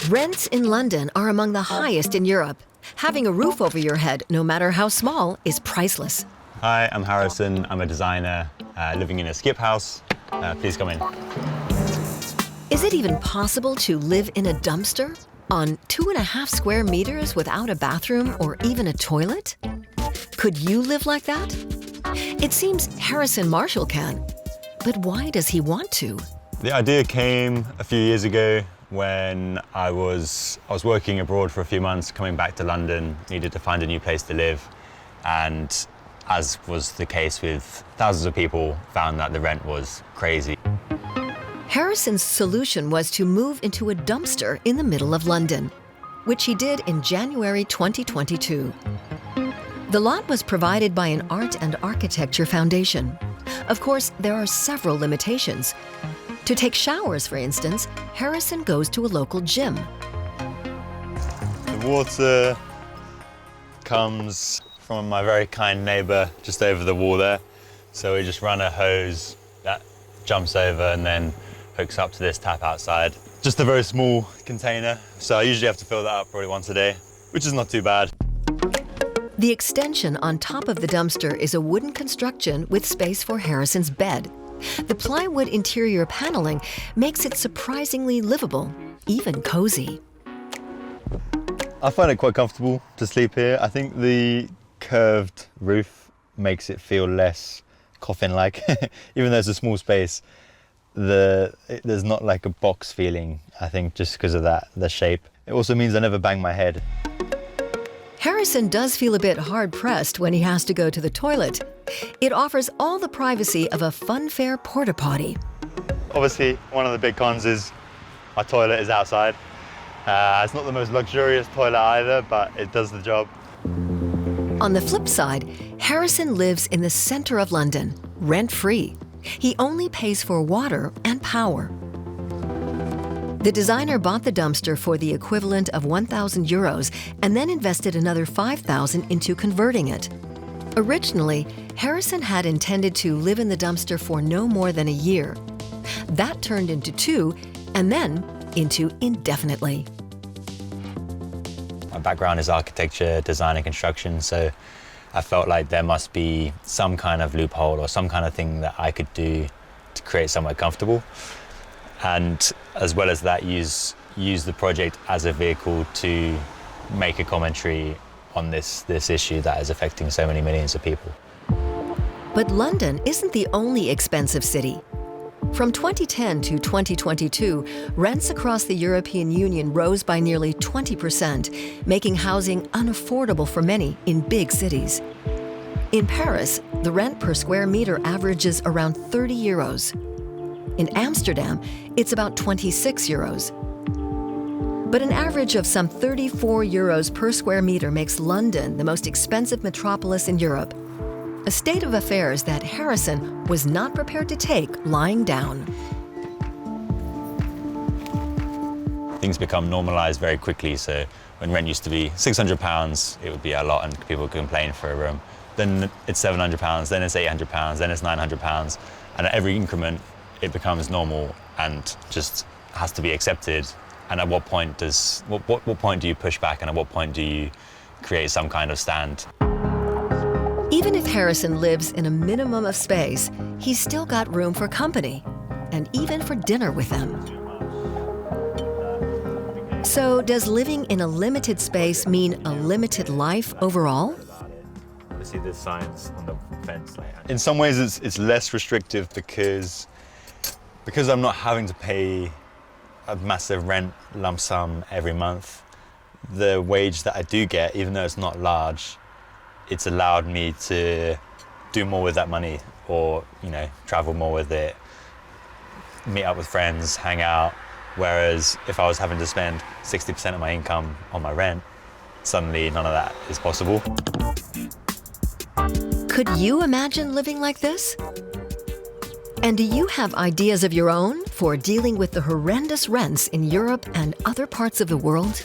Rents in London are among the highest in Europe. Having a roof over your head, no matter how small, is priceless. Hi, I'm Harrison. I'm a designer living in a skip house. Please come in. Is it even possible to live in a dumpster? On 2.5 square meters without a bathroom or even a toilet? Could you live like that? It seems Harrison Marshall can. But why does he want to? The idea came a few years ago when I was working abroad for a few months, coming back to London, needed to find a new place to live, and as was the case with thousands of people, found that the rent was crazy. Harrison's solution was to move into a dumpster in the middle of London, which he did in January 2022. The lot was provided by an art and architecture foundation. Of course, there are several limitations. To take showers, for instance, Harrison goes to a local gym. The water comes from my very kind neighbour just over the wall there. So we just run a hose that jumps over and then hooks up to this tap outside. Just a very small container, so I usually have to fill that up probably once a day, which is not too bad. The extension on top of the dumpster is a wooden construction with space for Harrison's bed. The plywood interior paneling makes it surprisingly livable, even cozy. I find it quite comfortable to sleep here. I think the curved roof makes it feel less coffin-like. Even though it's a small space, there's not like a box feeling, I think, just because of that, the shape. It also means I never bang my head. Harrison does feel a bit hard-pressed when he has to go to the toilet. It offers all the privacy of a funfair porta-potty. Obviously, one of the big cons is my toilet is outside. It's not the most luxurious toilet either, but it does the job. On the flip side, Harrison lives in the center of London, rent-free. He only pays for water and power. The designer bought the dumpster for the equivalent of 1,000 euros and then invested another 5,000 into converting it. Originally, Harrison had intended to live in the dumpster for no more than a year. That turned into 2, and then into indefinitely. My background is architecture, design and construction, so I felt like there must be some kind of loophole or some kind of thing that I could do to create somewhere comfortable. And as well as that, use the project as a vehicle to make a commentary on this issue that is affecting so many millions of people. But London isn't the only expensive city. From 2010 to 2022, rents across the European Union rose by nearly 20%, making housing unaffordable for many in big cities. In Paris, the rent per square meter averages around 30 euros. In Amsterdam, it's about 26 euros. But an average of some 34 euros per square meter makes London the most expensive metropolis in Europe. A state of affairs that Harrison was not prepared to take lying down. Things become normalized very quickly, so when rent used to be £600, it would be a lot and people would complain for a room. Then it's £700, then it's £800, then it's £900, and at every increment, it becomes normal and just has to be accepted. And at what point do you push back, and at what point do you create some kind of stand? Even if Harrison lives in a minimum of space, he's still got room for company, and even for dinner with them. So does living in a limited space mean a limited life overall? See the signs on the fence. In some ways, it's less restrictive because I'm not having to pay a massive rent lump sum every month. The wage that I do get, even though it's not large, it's allowed me to do more with that money, or travel more with it, meet up with friends, hang out. Whereas if I was having to spend 60% of my income on my rent, suddenly none of that is possible. Could you imagine living like this? And do you have ideas of your own for dealing with the horrendous rents in Europe and other parts of the world?